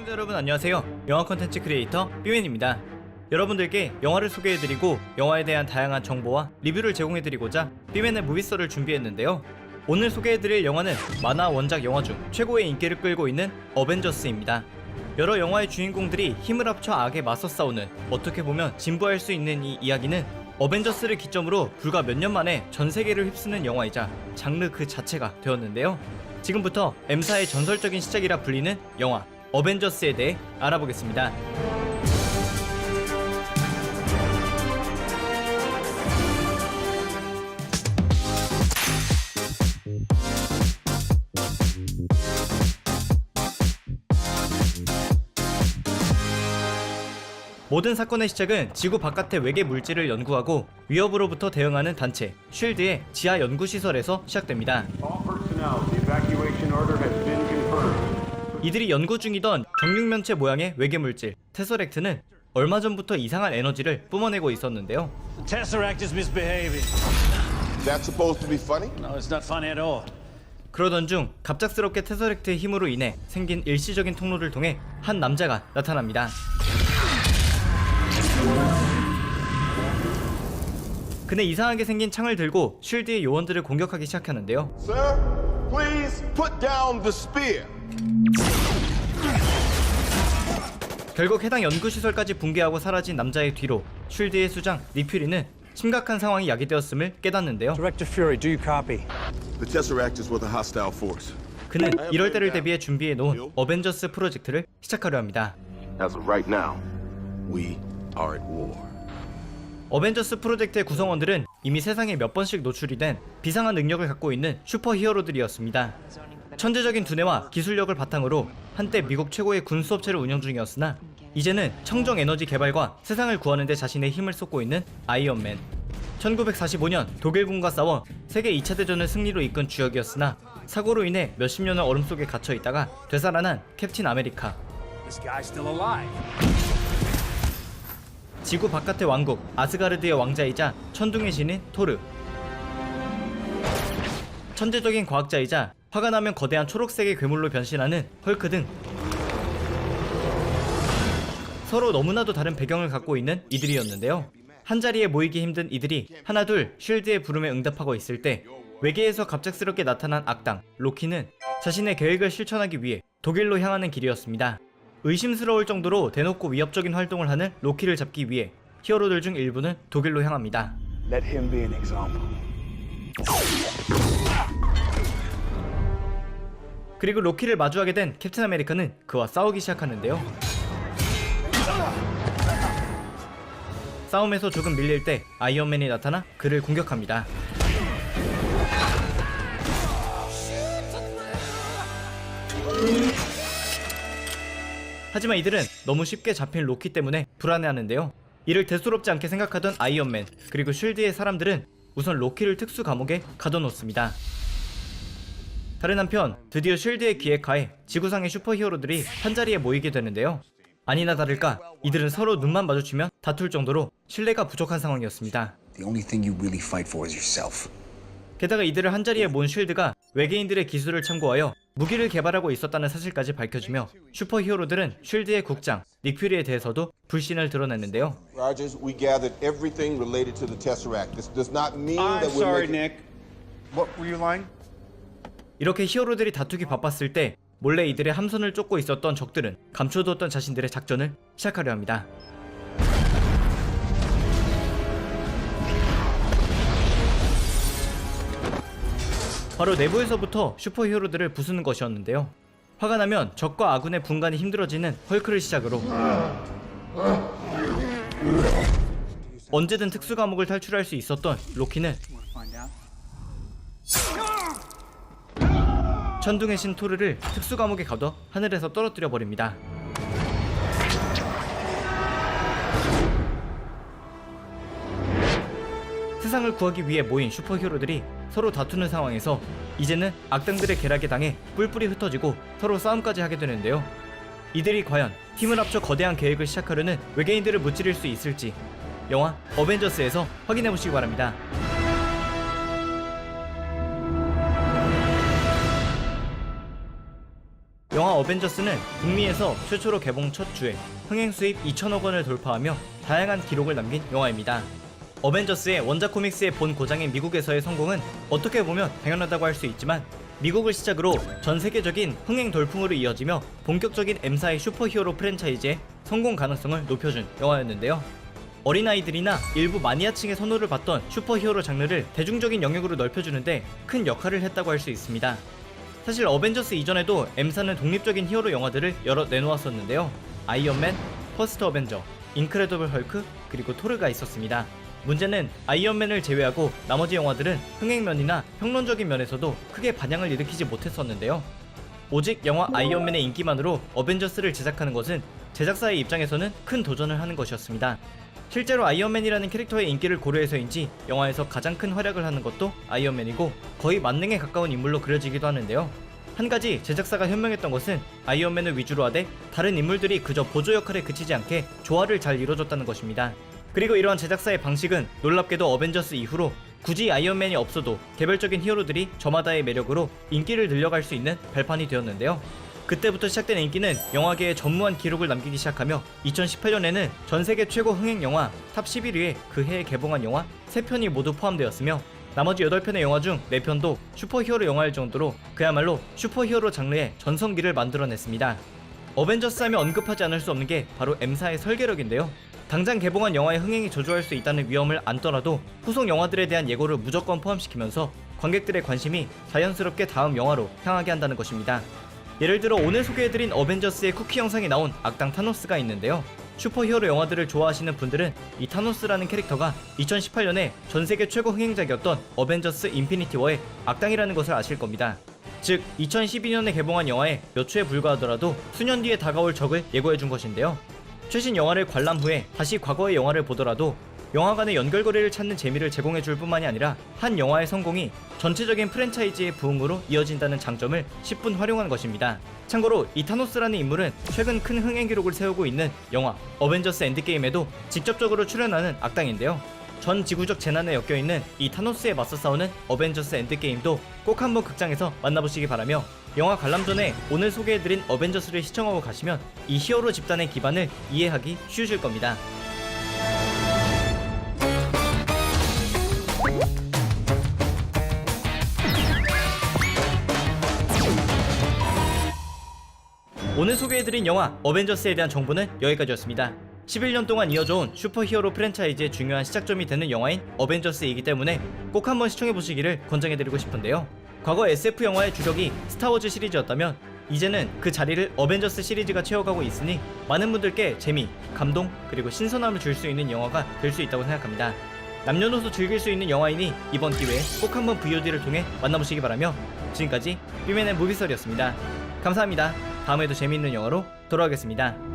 시청자 여러분 안녕하세요. 영화 콘텐츠 크리에이터 삐맨입니다. 여러분들께 영화를 소개해드리고 영화에 대한 다양한 정보와 리뷰를 제공해드리고자 삐맨의 무비썰을 준비했는데요. 오늘 소개해드릴 영화는 만화 원작 영화 중 최고의 인기를 끌고 있는 어벤져스입니다. 여러 영화의 주인공들이 힘을 합쳐 악에 맞서 싸우는, 어떻게 보면 진부할 수 있는 이 이야기는 어벤져스를 기점으로 불과 몇 년 만에 전 세계를 휩쓰는 영화이자 장르 그 자체가 되었는데요. 지금부터 M사의 전설적인 시작이라 불리는 영화 어벤져스에 대해 알아보겠습니다. 모든 사건의 시작은 지구 바깥의 외계 물질을 연구하고 위협으로부터 대응하는 단체 쉴드의 지하 연구시설에서 시작됩니다. 이들이 연구 중이던 정육면체 모양의 외계 물질 테서렉트는 얼마 전부터 이상한 에너지를 뿜어내고 있었는데요. Tesseract is misbehaving. That's supposed to be funny? No, it's not funny at all. 그러던 중 갑작스럽게 테서렉트의 힘으로 인해 생긴 일시적인 통로를 통해 한 남자가 나타납니다. 그는 이상하게 생긴 창을 들고 쉴드의 요원들을 공격하기 시작하는데요. Sir, please put down the spear. 결국 해당 연구시설까지 붕괴하고 사라진 남자의 뒤로 쉴드의 수장 닉 퓨리는 심각한 상황이 야기되었음을 깨닫는데요. Director Fury, do you copy? The Tesseract is with a hostile force. 그는 이럴 때를 대비해 준비해 놓은 어벤져스 프로젝트를 시작하려 합니다. As of right now, we are at war. 어벤져스 프로젝트의 구성원들은 이미 세상에 몇 번씩 노출이 된 비상한 능력을 갖고 있는 슈퍼 히어로들이었습니다. 천재적인 두뇌와 기술력을 바탕으로 한때 미국 최고의 군수업체를 운영 중이었으나 이제는 청정 에너지 개발과 세상을 구하는 데 자신의 힘을 쏟고 있는 아이언맨. 1945년 독일군과 싸워 세계 2차 대전을 승리로 이끈 주역이었으나 사고로 인해 몇십 년을 얼음 속에 갇혀 있다가 되살아난 캡틴 아메리카. This guy's still alive. 지구 바깥의 왕국 아스가르드의 왕자이자 천둥의 신인 토르. 천재적인 과학자이자 화가 나면 거대한 초록색의 괴물로 변신하는 헐크 등 서로 너무나도 다른 배경을 갖고 있는 이들이었는데요. 한자리에 모이기 힘든 이들이 하나둘 쉴드의 부름에 응답하고 있을 때 외계에서 갑작스럽게 나타난 악당 로키는 자신의 계획을 실천하기 위해 독일로 향하는 길이었습니다. 의심스러울 정도로 대놓고 위협적인 활동을 하는 로키를 잡기 위해 히어로들 중 일부는 독일로 향합니다. Let him be an example. 그리고 로키를 마주하게 된 캡틴 아메리카는 그와 싸우기 시작하는데요. 싸움에서 조금 밀릴 때 아이언맨이 나타나 그를 공격합니다. 하지만 이들은 너무 쉽게 잡힌 로키 때문에 불안해하는데요. 이를 대수롭지 않게 생각하던 아이언맨 그리고 쉴드의 사람들은 우선 로키를 특수 감옥에 가둬놓습니다. 다른 한편 드디어 쉴드의 기획하에 지구상의 슈퍼히어로들이 한자리에 모이게 되는데요. 아니나 다를까 이들은 서로 눈만 마주치면 다툴 정도로 신뢰가 부족한 상황이었습니다. The only thing you really fight for is yourself. 게다가 이들을 한자리에 모은 쉴드가 외계인들의 기술을 참고하여 무기를 개발하고 있었다는 사실까지 밝혀지며 슈퍼히어로들은 쉴드의 국장 닉 퓨리에 대해서도 불신을 드러냈는데요. Rogers, we gathered everything related to the Tesseract. This does not mean I'm that we're sorry, making... Nick. What were you lying? 이렇게 히어로들이 다투기 바빴을 때 몰래 이들의 함선을 쫓고 있었던 적들은 감춰두었던 자신들의 작전을 시작하려 합니다. 바로 내부에서부터 슈퍼히어로들을 부수는 것이었는데요. 화가 나면 적과 아군의 분간이 힘들어지는 헐크를 시작으로 언제든 특수 감옥을 탈출할 수 있었던 로키는 천둥의 신 토르를 특수 감옥에 가둬 하늘에서 떨어뜨려 버립니다. 세상을 구하기 위해 모인 슈퍼히어로들이 서로 다투는 상황에서 이제는 악당들의 계략에 당해 뿔뿔이 흩어지고 서로 싸움까지 하게 되는데요. 이들이 과연 힘을 합쳐 거대한 계획을 시작하려는 외계인들을 무찌를 수 있을지 영화 어벤져스에서 확인해보시기 바랍니다. 영화 어벤져스는 북미에서 최초로 개봉 첫 주에 흥행 수입 2천억 원을 돌파하며 다양한 기록을 남긴 영화입니다. 어벤져스의 원작 코믹스의 본 고장인 미국에서의 성공은 어떻게 보면 당연하다고 할 수 있지만 미국을 시작으로 전 세계적인 흥행 돌풍으로 이어지며 본격적인 M사의 슈퍼히어로 프랜차이즈의 성공 가능성을 높여준 영화였는데요. 어린아이들이나 일부 마니아층의 선호를 받던 슈퍼히어로 장르를 대중적인 영역으로 넓혀주는데 큰 역할을 했다고 할 수 있습니다. 사실 어벤져스 이전에도 M사는 독립적인 히어로 영화들을 여러 내놓았었는데요. 아이언맨, 퍼스트 어벤져, 인크레더블 헐크, 그리고 토르가 있었습니다. 문제는 아이언맨을 제외하고 나머지 영화들은 흥행면이나 평론적인 면에서도 크게 반향을 일으키지 못했었는데요. 오직 영화 아이언맨의 인기만으로 어벤져스를 제작하는 것은 제작사의 입장에서는 큰 도전을 하는 것이었습니다. 실제로 아이언맨이라는 캐릭터의 인기를 고려해서인지 영화에서 가장 큰 활약을 하는 것도 아이언맨이고 거의 만능에 가까운 인물로 그려지기도 하는데요. 한 가지 제작사가 현명했던 것은 아이언맨을 위주로 하되 다른 인물들이 그저 보조 역할에 그치지 않게 조화를 잘 이뤄줬다는 것입니다. 그리고 이러한 제작사의 방식은 놀랍게도 어벤져스 이후로 굳이 아이언맨이 없어도 개별적인 히어로들이 저마다의 매력으로 인기를 늘려갈 수 있는 발판이 되었는데요. 그때부터 시작된 인기는 영화계에 전무한 기록을 남기기 시작하며 2018년에는 전세계 최고 흥행 영화 탑 11위에 그 해에 개봉한 영화 3편이 모두 포함되었으며 나머지 8편의 영화 중 4편도 슈퍼히어로 영화일 정도로 그야말로 슈퍼히어로 장르의 전성기를 만들어냈습니다. 어벤져스 하면 언급하지 않을 수 없는 게 바로 M사의 설계력인데요. 당장 개봉한 영화의 흥행이 저조할 수 있다는 위험을 안더라도 후속 영화들에 대한 예고를 무조건 포함시키면서 관객들의 관심이 자연스럽게 다음 영화로 향하게 한다는 것입니다. 예를 들어 오늘 소개해드린 어벤져스의 쿠키 영상에 나온 악당 타노스가 있는데요. 슈퍼히어로 영화들을 좋아하시는 분들은 이 타노스라는 캐릭터가 2018년에 전세계 최고 흥행작이었던 어벤져스 인피니티 워의 악당이라는 것을 아실 겁니다. 즉 2012년에 개봉한 영화에 몇 초에 불과하더라도 수년 뒤에 다가올 적을 예고해준 것인데요. 최신 영화를 관람 후에 다시 과거의 영화를 보더라도 영화관의 연결고리를 찾는 재미를 제공해줄 뿐만이 아니라 한 영화의 성공이 전체적인 프랜차이즈의 부흥으로 이어진다는 장점을 10분 활용한 것입니다. 참고로 이 타노스라는 인물은 최근 큰 흥행 기록을 세우고 있는 영화 어벤져스 엔드게임에도 직접적으로 출연하는 악당인데요. 전 지구적 재난에 엮여있는 이 타노스에 맞서 싸우는 어벤져스 엔드게임도 꼭 한번 극장에서 만나보시기 바라며 영화 관람 전에 오늘 소개해드린 어벤져스를 시청하고 가시면 이 히어로 집단의 기반을 이해하기 쉬우실 겁니다. 오늘 소개해드린 영화 어벤져스에 대한 정보는 여기까지였습니다. 11년 동안 이어져온 슈퍼히어로 프랜차이즈의 중요한 시작점이 되는 영화인 어벤져스이기 때문에 꼭 한번 시청해보시기를 권장해드리고 싶은데요. 과거 SF 영화의 주력이 스타워즈 시리즈였다면 이제는 그 자리를 어벤져스 시리즈가 채워가고 있으니 많은 분들께 재미, 감동, 그리고 신선함을 줄 수 있는 영화가 될 수 있다고 생각합니다. 남녀노소 즐길 수 있는 영화이니 이번 기회에 꼭 한번 VOD를 통해 만나보시기 바라며 지금까지 삐맨의 무비설이었습니다. 감사합니다. 다음에도 재미있는 영화로 돌아오겠습니다.